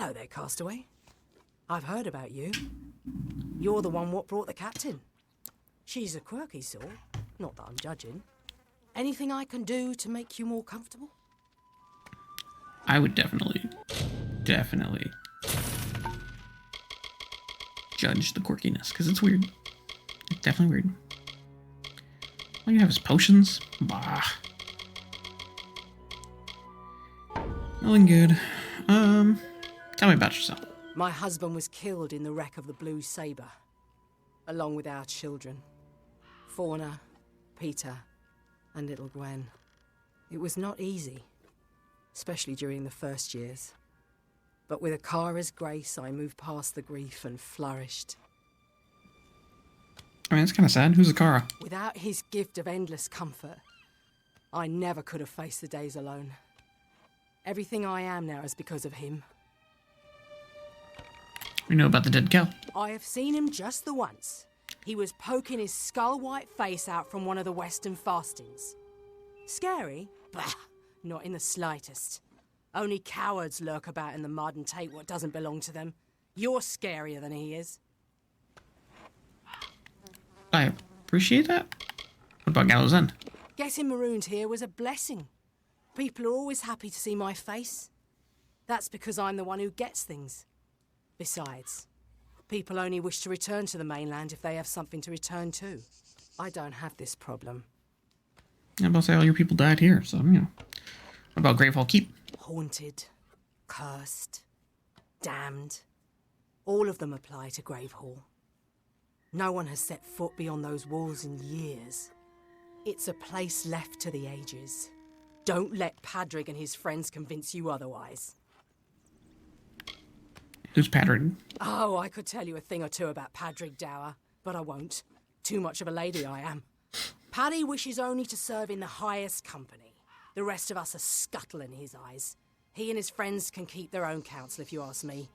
Hello there, castaway. I've heard about you. You're the one what brought the captain. She's a quirky sort, not that I'm judging. Anything I can do to make you more comfortable? I would definitely judge the quirkiness, because it's weird. It's definitely weird. All you have is potions? Bah. Nothing good. Tell me about yourself. My husband was killed in the wreck of the Blue Sabre, along with our children. Fauna, Peter, and little Gwen. It was not easy, especially during the first years. But with Akara's grace, I moved past the grief and flourished. I mean, it's kind of sad. Who's Akara? Without his gift of endless comfort, I never could have faced the days alone. Everything I am now is because of him. We know about the dead cow. I have seen him just the once. He was poking his skull-white face out from one of the Western fastings. Scary? Bah, not in the slightest. Only cowards lurk about in the mud and take what doesn't belong to them. You're scarier than he is. I appreciate that. What about Gallows End? Getting marooned here was a blessing. People are always happy to see my face. That's because I'm the one who gets things. Besides, people only wish to return to the mainland if they have something to return to. I don't have this problem. I'm about to say all your people died here, so, you know. What about Gravehall Keep? Haunted, cursed, damned. All of them apply to Gravehall. No one has set foot beyond those walls in years. It's a place left to the ages. Don't let Padrig and his friends convince you otherwise. Who's Padrig? Oh, I could tell you a thing or two about Padrig Dower, but I won't. Too much of a lady I am. Paddy wishes only to serve in the highest company. The rest of us are scuttle in his eyes. He and his friends can keep their own counsel, if you ask me.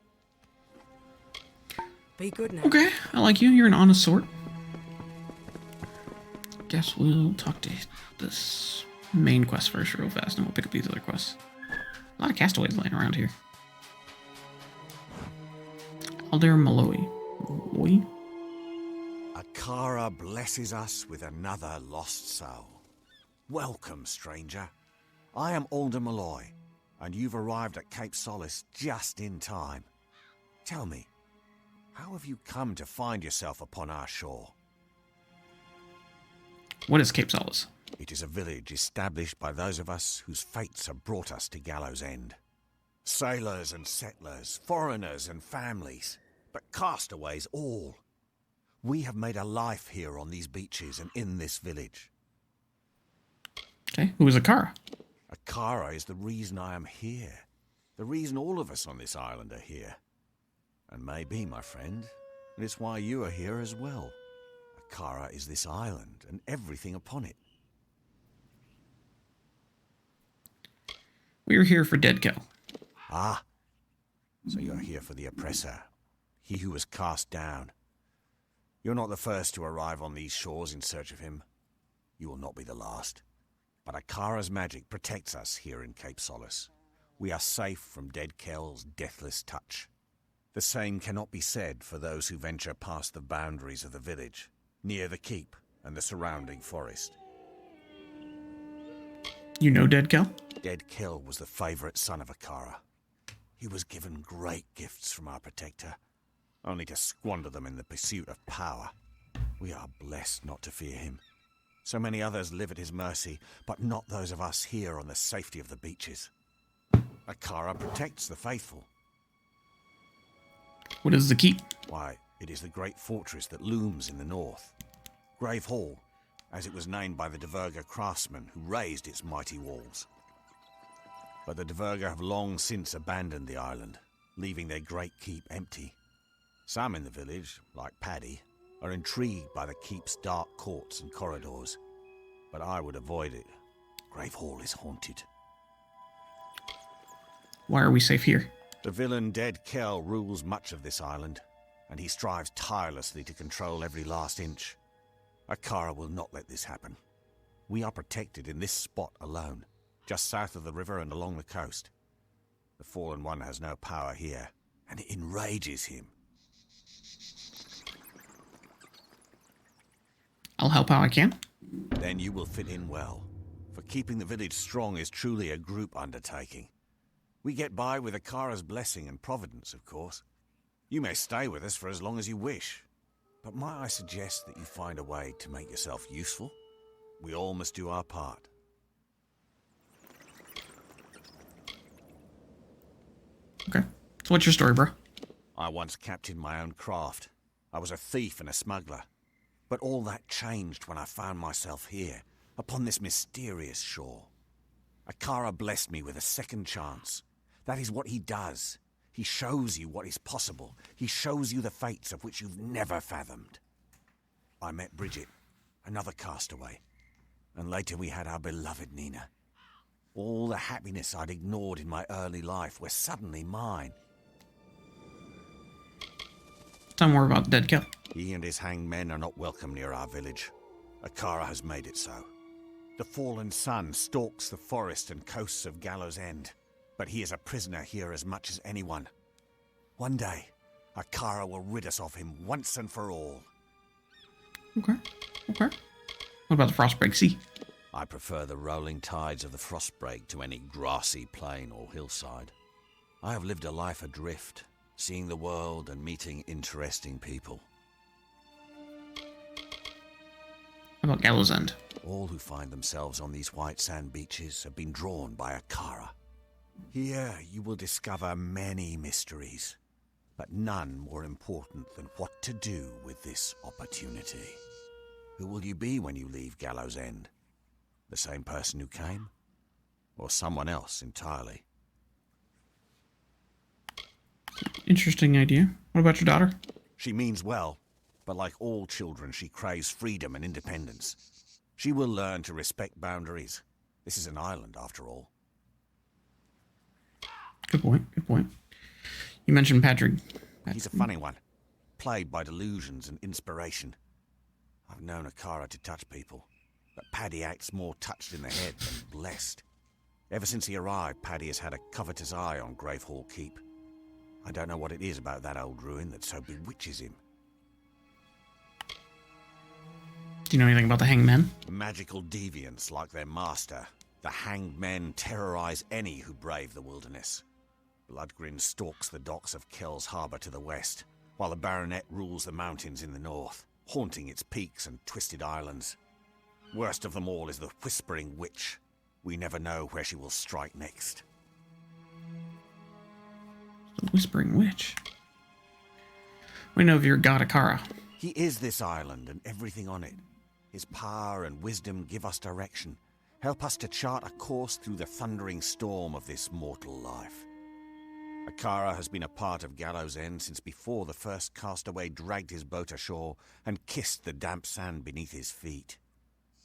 Be good now. Okay, I like you. You're an honest sort. Guess we'll talk to this main quest first real fast, and we'll pick up these other quests. A lot of castaways laying around here. Alder Malloy. Malloy? Akara blesses us with another lost soul. Welcome, stranger. I am Alder Malloy, and you've arrived at Cape Solace just in time. Tell me, how have you come to find yourself upon our shore? What is Cape Solace? It is a village established by those of us whose fates have brought us to Gallows End. Sailors and settlers, foreigners and families, but castaways all. We have made a life here on these beaches and in this village. Okay, who is Akara? Akara is the reason I am here. The reason all of us on this island are here. And maybe, my friend, it's why you are here as well. Akara is this island and everything upon it. We are here for Dead Cow. Ah, so you're here for the oppressor, he who was cast down. You're not the first to arrive on these shores in search of him. You will not be the last. But Akara's magic protects us here in Cape Solace. We are safe from Dead Kell's deathless touch. The same cannot be said for those who venture past the boundaries of the village, near the keep and the surrounding forest. You know Dead Cow? Dead Kell was the favorite son of Akara. He was given great gifts from our protector, only to squander them in the pursuit of power. We are blessed not to fear him. So many others live at his mercy, but not those of us here on the safety of the beaches. Akara protects the faithful. What is the keep? Why, it is the great fortress that looms in the north. Grave Hall, as it was named by the Diverga craftsmen who raised its mighty walls. But the Diverga have long since abandoned the island, leaving their great keep empty. Some in the village, like Paddy, are intrigued by the keep's dark courts and corridors. But I would avoid it. Grave Hall is haunted. Why are we safe here? The villain Dead Kell rules much of this island, and he strives tirelessly to control every last inch. Akara will not let this happen. We are protected in this spot alone, just south of the river and along the coast. The Fallen One has no power here, and it enrages him. I'll help how I can. Then you will fit in well, for keeping the village strong is truly a group undertaking. We get by with Akara's blessing and providence, of course. You may stay with us for as long as you wish, but might I suggest that you find a way to make yourself useful? We all must do our part. Okay. So what's your story, bro? I once captained my own craft. I was a thief and a smuggler. But all that changed when I found myself here, upon this mysterious shore. Akara blessed me with a second chance. That is what he does. He shows you what is possible. He shows you the fates of which you've never fathomed. I met Bridget, another castaway. And later we had our beloved Nina. All the happiness I'd ignored in my early life were suddenly mine. Tell me more about Dead Kill. He and his hanged men are not welcome near our village. Akara has made it so. The fallen sun stalks the forest and coasts of Gallows End, but he is a prisoner here as much as anyone. One day, Akara will rid us of him once and for all. Okay. Okay. What about the Frostbreak Sea? I prefer the rolling tides of the Frostbreak to any grassy plain or hillside. I have lived a life adrift, seeing the world and meeting interesting people. How about Gallows End? All who find themselves on these white sand beaches have been drawn by Akara. Here you will discover many mysteries, but none more important than what to do with this opportunity. Who will you be when you leave Gallows End? The same person who came? Or someone else entirely? Interesting idea. What about your daughter? She means well, but like all children, she craves freedom and independence. She will learn to respect boundaries. This is an island, after all. Good point. Good point. You mentioned Patrick. He's a funny one, plagued by delusions and inspiration. I've known Akara to touch people, but Paddy acts more touched in the head than blessed. Ever since he arrived, Paddy has had a covetous eye on Gravehall Keep. I don't know what it is about that old ruin that so bewitches him. Do you know anything about the Hanged Men? Magical deviants like their master, the Hanged Men terrorize any who brave the wilderness. Bloodgrin stalks the docks of Kells Harbour to the west, while the Baronet rules the mountains in the north, haunting its peaks and twisted islands. Worst of them all is the Whispering Witch. We never know where she will strike next. The Whispering Witch. We know of your god Akara. He is this island and everything on it. His power and wisdom give us direction, help us to chart a course through the thundering storm of this mortal life. Akara has been a part of Gallows End since before the first castaway dragged his boat ashore and kissed the damp sand beneath his feet.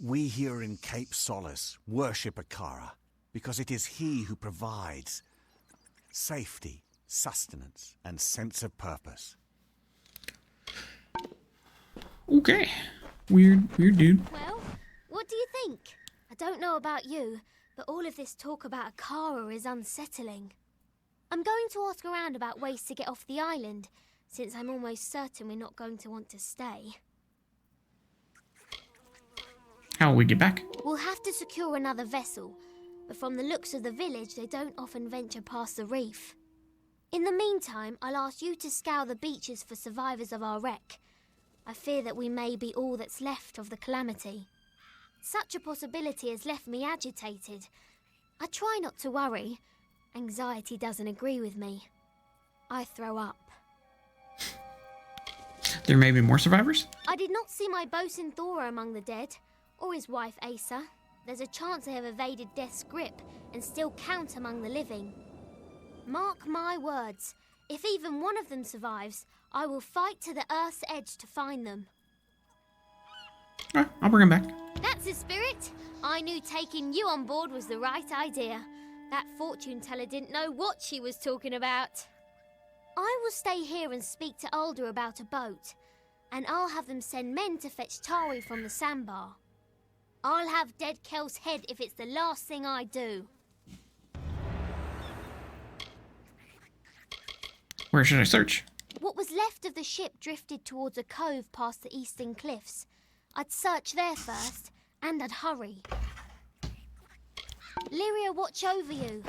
We here in Cape Solace worship Akara because it is he who provides safety, sustenance, and sense of purpose. Okay. Weird dude. Well, what do you think? I don't know about you, but all of this talk about Akara is unsettling. I'm going to ask around about ways to get off the island, since I'm almost certain we're not going to want to stay. How will we get back? We'll have to secure another vessel, but from the looks of the village, they don't often venture past the reef. In the meantime, I'll ask you to scour the beaches for survivors of our wreck. I fear that we may be all that's left of the calamity. Such a possibility has left me agitated. I try not to worry. Anxiety doesn't agree with me. I throw up. There may be more survivors? I did not see my bosun Thora among the dead, or his wife Asa. There's a chance they have evaded death's grip and still count among the living. Mark my words, if even one of them survives, I will fight to the earth's edge to find them. Alright, I'll bring him back. That's the spirit. I knew taking you on board was the right idea. That fortune teller didn't know what she was talking about. I will stay here and speak to Alder about a boat, and I'll have them send men to fetch Tari from the sandbar. I'll have Dead Kel's head if it's the last thing I do. Where should I search? What was left of the ship drifted towards a cove past the eastern cliffs. I'd search there first, and I'd hurry. Lyria, watch over you.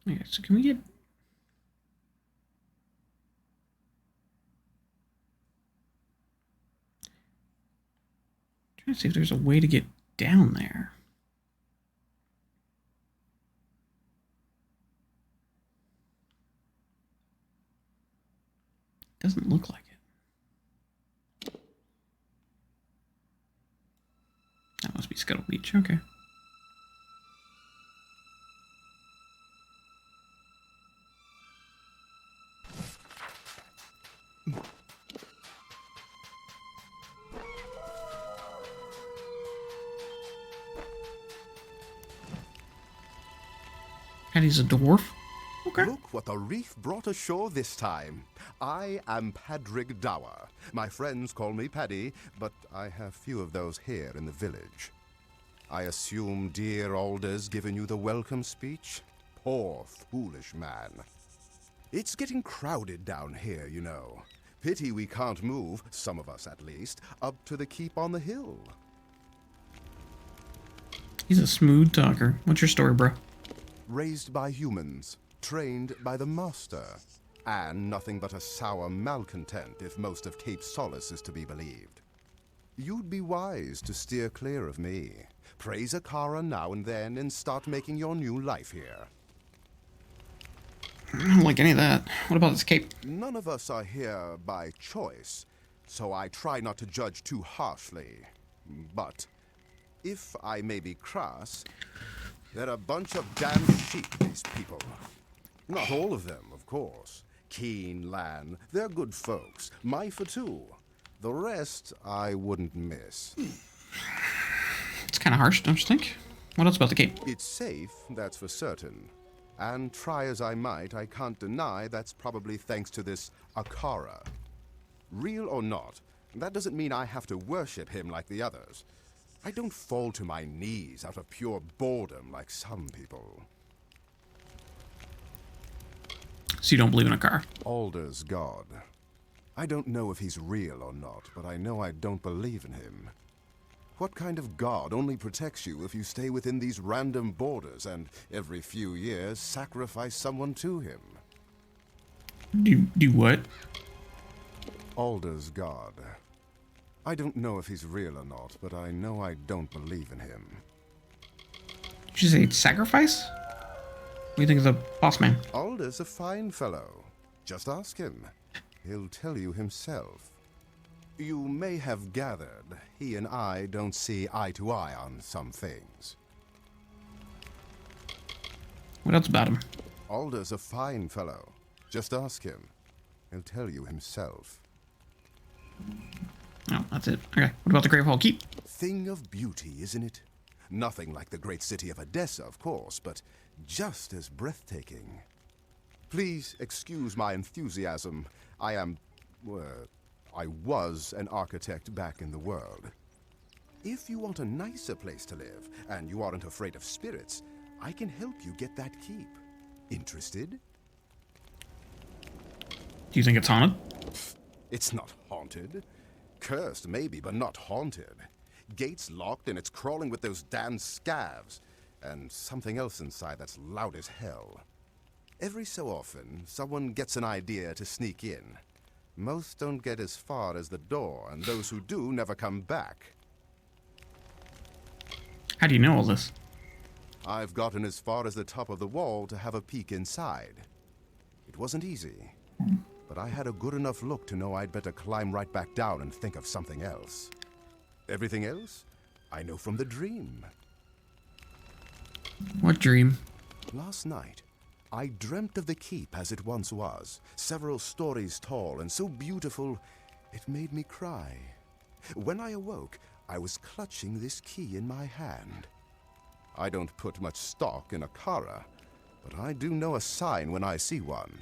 Okay, so can we get... Trying to see if there's a way to get down there. Doesn't look like it. That must be Scuttle Beach, okay. And he's a dwarf? Okay. Look what the reef brought ashore this time. I am Padrig Dower. My friends call me Paddy, but I have few of those here in the village. I assume dear Alder's given you the welcome speech? Poor, foolish man. It's getting crowded down here, you know. Pity we can't move, some of us at least, up to the keep on the hill. He's a smooth talker. What's your story, bro? Raised by humans, trained by the master, and nothing but a sour malcontent if most of Cape Solace is to be believed. You'd be wise to steer clear of me. Praise Akara now and then and start making your new life here. I don't like any of that. What about this cape? None of us are here by choice, so I try not to judge too harshly. But, if I may be crass, they're a bunch of damn sheep, these people. Not all of them, of course. Keen, Lan, they're good folks. Myfa too. The rest, I wouldn't miss. It's kind of harsh, don't you think? What else about the cape? It's safe, that's for certain. And try as I might, I can't deny that's probably thanks to this Akara. Real or not, that doesn't mean I have to worship him like the others. I don't fall to my knees out of pure boredom like some people. So you don't believe in a car? Alder's God. I don't know if he's real or not, but I know I don't believe in him. What kind of God only protects you if you stay within these random borders and, every few years, sacrifice someone to him? Do what? Alder's God. I don't know if he's real or not, but I know I don't believe in him. Did you say sacrifice? What do you think of the boss man? Alder's a fine fellow. Just ask him. He'll tell you himself. You may have gathered, he and I don't see eye to eye on some things. What else about him? Alder's a fine fellow. Just ask him. He'll tell you himself. Oh, that's it. Okay. What about the Grave Hall Keep? Thing of beauty, isn't it? Nothing like the great city of Odessa, of course, but just as breathtaking. Please excuse my enthusiasm. I was an architect back in the world. If you want a nicer place to live, and you aren't afraid of spirits, I can help you get that keep. Interested? Do you think it's haunted? It's not haunted. Cursed, maybe, but not haunted. Gates locked and it's crawling with those damn scavs. And something else inside that's loud as hell. Every so often, someone gets an idea to sneak in. Most don't get as far as the door, and those who do never come back. How do you know all this? I've gotten as far as the top of the wall to have a peek inside. It wasn't easy, but I had a good enough look to know I'd better climb right back down and think of something else. Everything else, I know from the dream. What dream? Last night, I dreamt of the keep as it once was, several stories tall and so beautiful, it made me cry. When I awoke, I was clutching this key in my hand. I don't put much stock in Akara, but I do know a sign when I see one.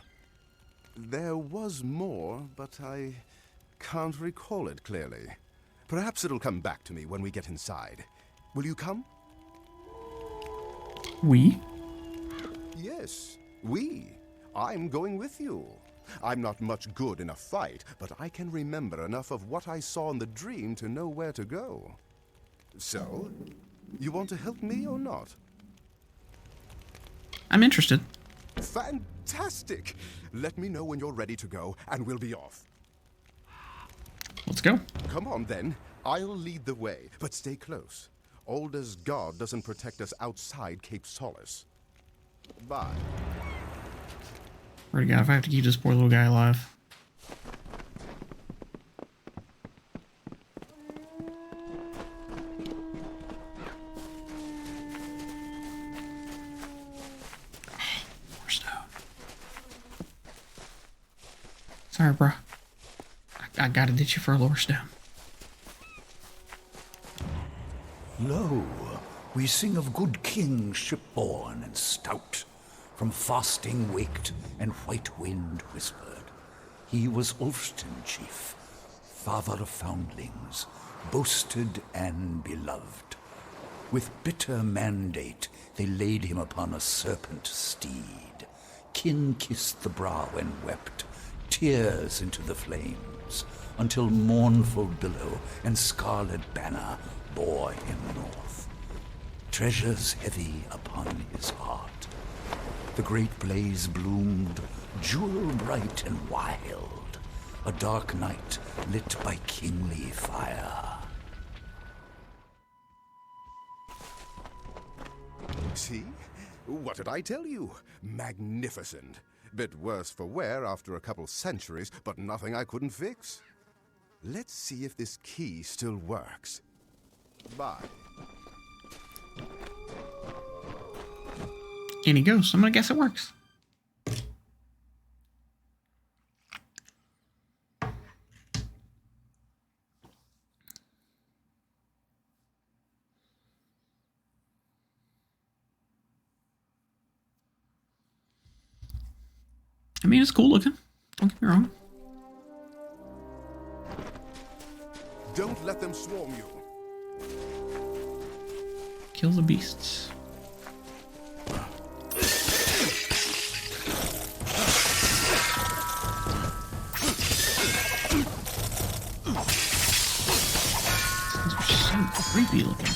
There was more, but I can't recall it clearly. Perhaps it'll come back to me when we get inside. Will you come? We? We? I'm going with you. I'm not much good in a fight, but I can remember enough of what I saw in the dream to know where to go. So, you want to help me or not? I'm interested. Fantastic! Let me know when you're ready to go, and we'll be off. Let's go. Come on, then. I'll lead the way, but stay close. Alder's guard doesn't protect us outside Cape Solace. Bye. Already got if I have to keep this poor little guy alive. More stone. Sorry, bro. I gotta ditch you for a lore stone. Lo, we sing of good kings shipborne and stout, from fasting waked and white wind whispered. He was Ulfston chief, father of foundlings, boasted and beloved. With bitter mandate they laid him upon a serpent steed. Kin kissed the brow and wept, tears into the flames, until mournful billow and scarlet banner bore him north. Treasures heavy upon his heart. The great blaze bloomed, jewel bright and wild, a dark night lit by kingly fire. See? What did I tell you? Magnificent. Bit worse for wear after a couple centuries, but nothing I couldn't fix. Let's see if this key still works. Bye. In he goes. I'm gonna guess it works. I mean, it's cool looking. Don't get me wrong. Don't let them swarm you. Kill the beasts. These are so creepy looking.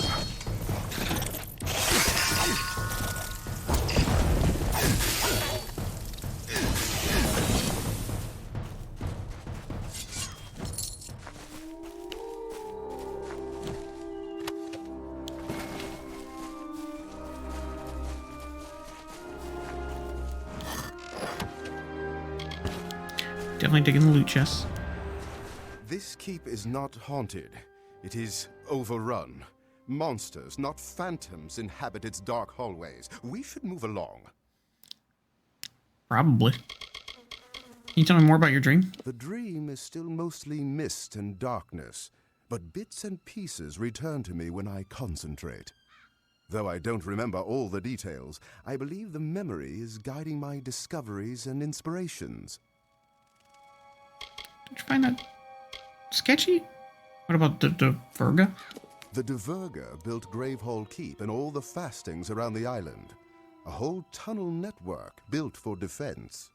Definitely taking the loot chest. This keep is not haunted. It is overrun. Monsters, not phantoms, inhabit its dark hallways. We should move along. Probably. Can you tell me more about your dream? The dream is still mostly mist and darkness, but bits and pieces return to me when I concentrate. Though I don't remember all the details, I believe the memory is guiding my discoveries and inspirations. Did you find that sketchy? What about the Virga? The Diverga built Gravehall Keep and all the fastings around the island. A whole tunnel network built for defense.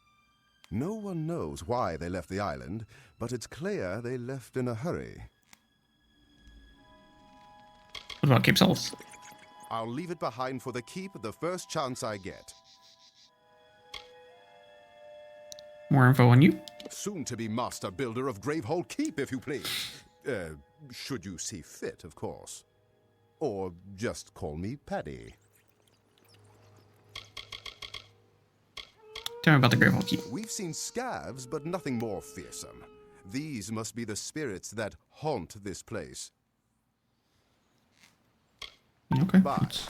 No one knows why they left the island, but it's clear they left in a hurry. What about Cape Solace? I'll leave it behind for the keep the first chance I get. More info on you? Soon to be master builder of Gravehall Keep, if you please. Should you see fit, of course. Or just call me Paddy. Tell me about the Gravehall Keep. We've seen scavs, but nothing more fearsome. These must be the spirits that haunt this place. Okay, Bye. let's,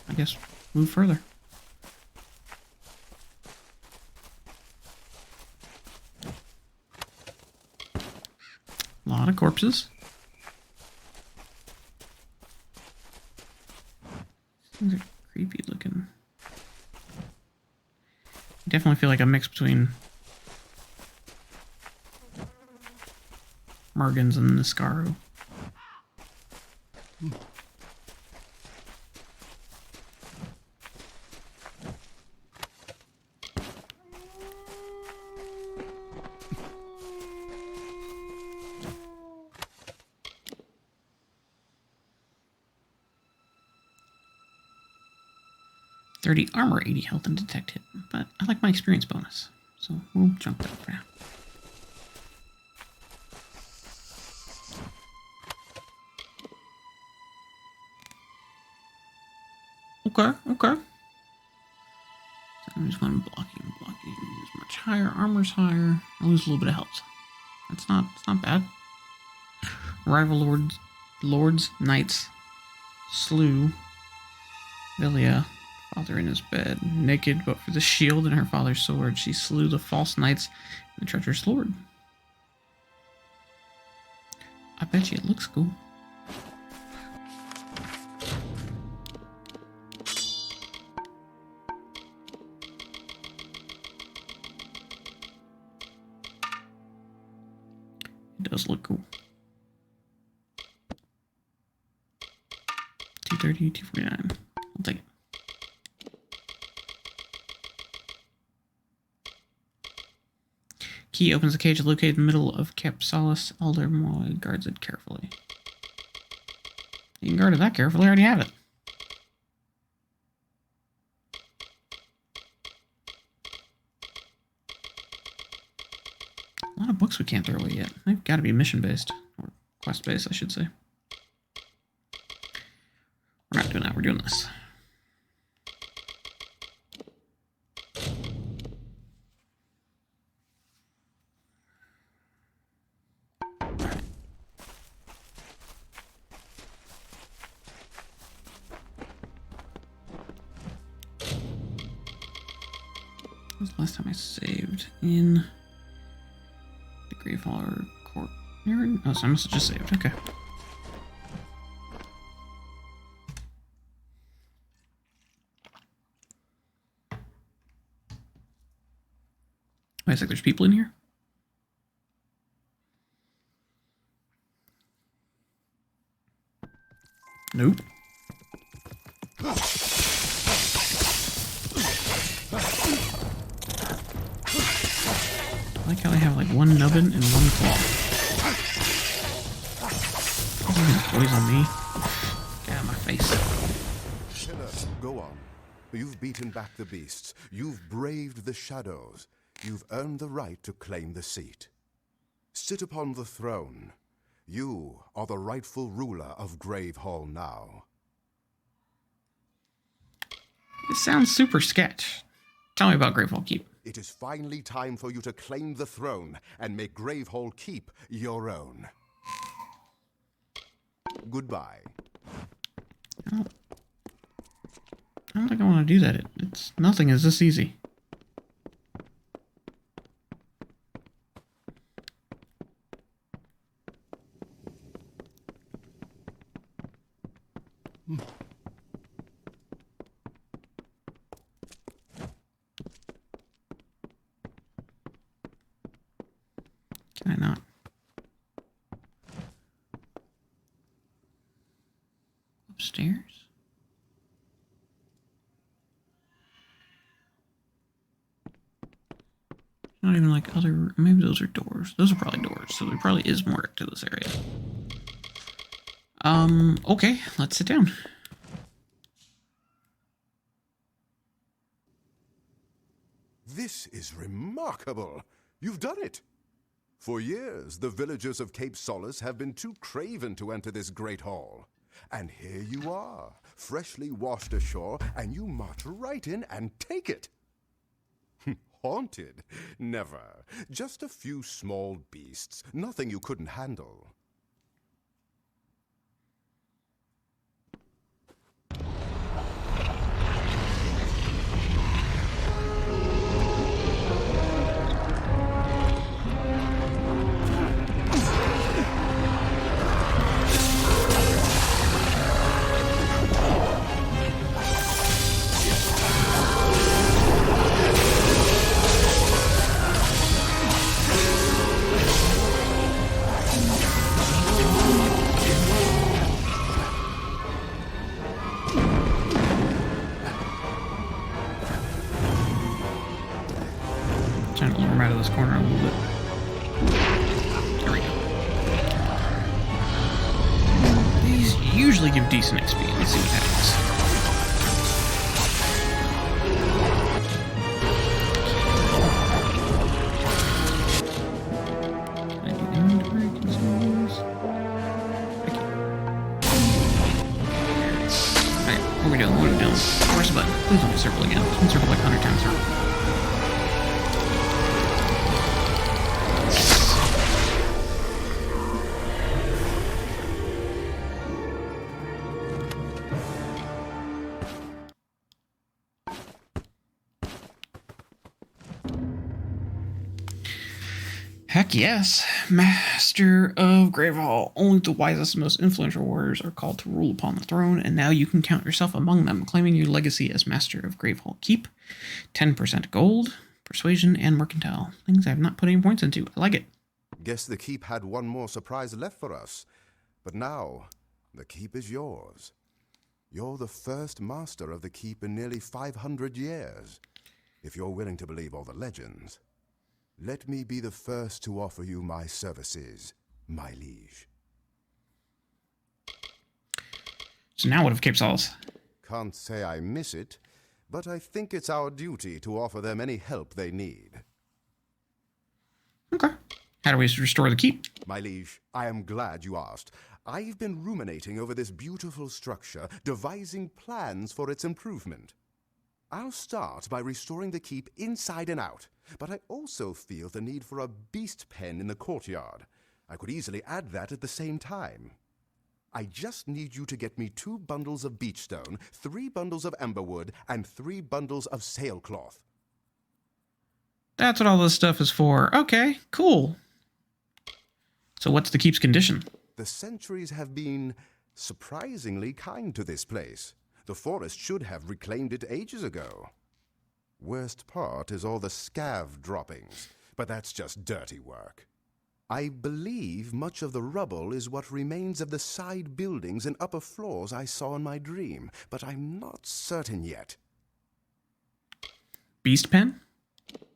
I guess, move further. A lot of corpses. Things are creepy looking. Definitely feel like a mix between Mergens and Niskaru. 30 armor, 80 health, and detect hit. But I like my experience bonus, so we'll junk that for now. Okay. So I'm just going blocking is much higher, armor's higher. I lose a little bit of health. It's not bad. Rival lords, knights, slew Vilia, father in his bed, naked but for the shield and her father's sword. She slew the false knights and the treacherous lord. I bet you it looks cool. It does look cool. 230, 249. I'll take it. Key opens the cage located in the middle of Capsalis. Alder Moy guards it carefully. You can guard it that carefully, I already have it. A lot of books we can't throw away yet. They've got to be mission-based. Or quest-based, I should say. We're not doing that, we're doing this. When was the last time I saved? In the Gravehaller Court. Oh, so I must have just saved. Okay. Wait a sec, there's people in here? Nope. I like how they have like one nubbin and one claw. Doesn't even poison me. Get out of my face. Pillar, go on. You've beaten back the beasts. You've braved the shadows. You've earned the right to claim the seat. Sit upon the throne. You are the rightful ruler of Gravehall now. It sounds super sketch. Tell me about Gravehall Keep. It is finally time for you to claim the throne and make Gravehall Keep your own. Goodbye. I don't think I want to do that. It's nothing is this easy. Can I not? Upstairs? Not even like other... Maybe those are doors. Those are probably doors, so there probably is more to this area. Okay, let's sit down. This is remarkable. You've done it. For years, the villagers of Cape Solace have been too craven to enter this great hall. And here you are, freshly washed ashore, and you march right in and take it. Haunted? Never. Just a few small beasts, nothing you couldn't handle. Trying to lure him out of this corner a little bit. There we go. These usually give decent XP. Let's see what happens. can circle like 100 times through. Heck yes. Master of Gravehall. Only the wisest and most influential warriors are called to rule upon the throne, and now you can count yourself among them, claiming your legacy as Master of Gravehall. Keep 10% gold, persuasion, and mercantile. Things I have not put any points into. I like it. Guess the keep had one more surprise left for us. But now, the keep is yours. You're the first master of the keep in nearly 500 years. If you're willing to believe all the legends, let me be the first to offer you my services, my liege. So now what of Cape Solace? Can't say I miss it, but I think it's our duty to offer them any help they need. Okay. How do we restore the keep? My liege, I am glad you asked. I've been ruminating over this beautiful structure, devising plans for its improvement. I'll start by restoring the keep inside and out, but I also feel the need for a beast pen in the courtyard. I could easily add that at the same time. I just need you to get me 2 bundles of beechstone, 3 bundles of amberwood, and 3 bundles of sailcloth. That's what all this stuff is for. Okay, cool. So what's the keep's condition? The centuries have been surprisingly kind to this place. The forest should have reclaimed it ages ago. Worst part is all the scav droppings, but that's just dirty work. I believe much of the rubble is what remains of the side buildings and upper floors I saw in my dream, but I'm not certain yet. Beast pen?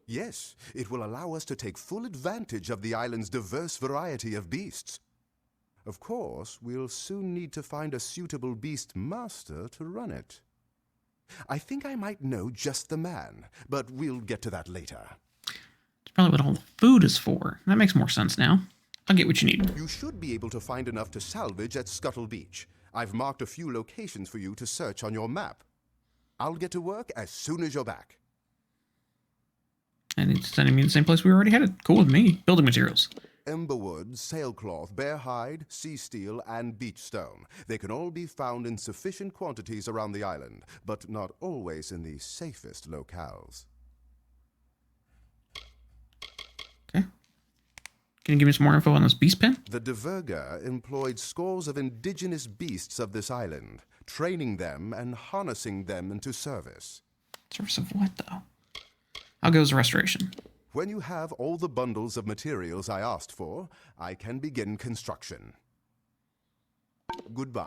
Yes, it will allow us to take full advantage of the island's diverse variety of beasts. Of course, we'll soon need to find a suitable beast master to run it. I think I might know just the man, but we'll get to that later. It's probably what all the food is for. That makes more sense now. I'll get what you need. You should be able to find enough to salvage at Scuttle Beach. I've marked a few locations for you to search on your map. I'll get to work as soon as you're back. And it's sending me to the same place we were already headed. Cool with me. Building materials. Emberwood, sailcloth, bear hide, sea steel, and beechstone. They can all be found in sufficient quantities around the island, but not always in the safest locales. Okay. Can you give me some more info on this beast pen? The Diverga employed scores of indigenous beasts of this island, training them and harnessing them into service. Service of what, though? How goes restoration? When you have all the bundles of materials I asked for, I can begin construction. Goodbye.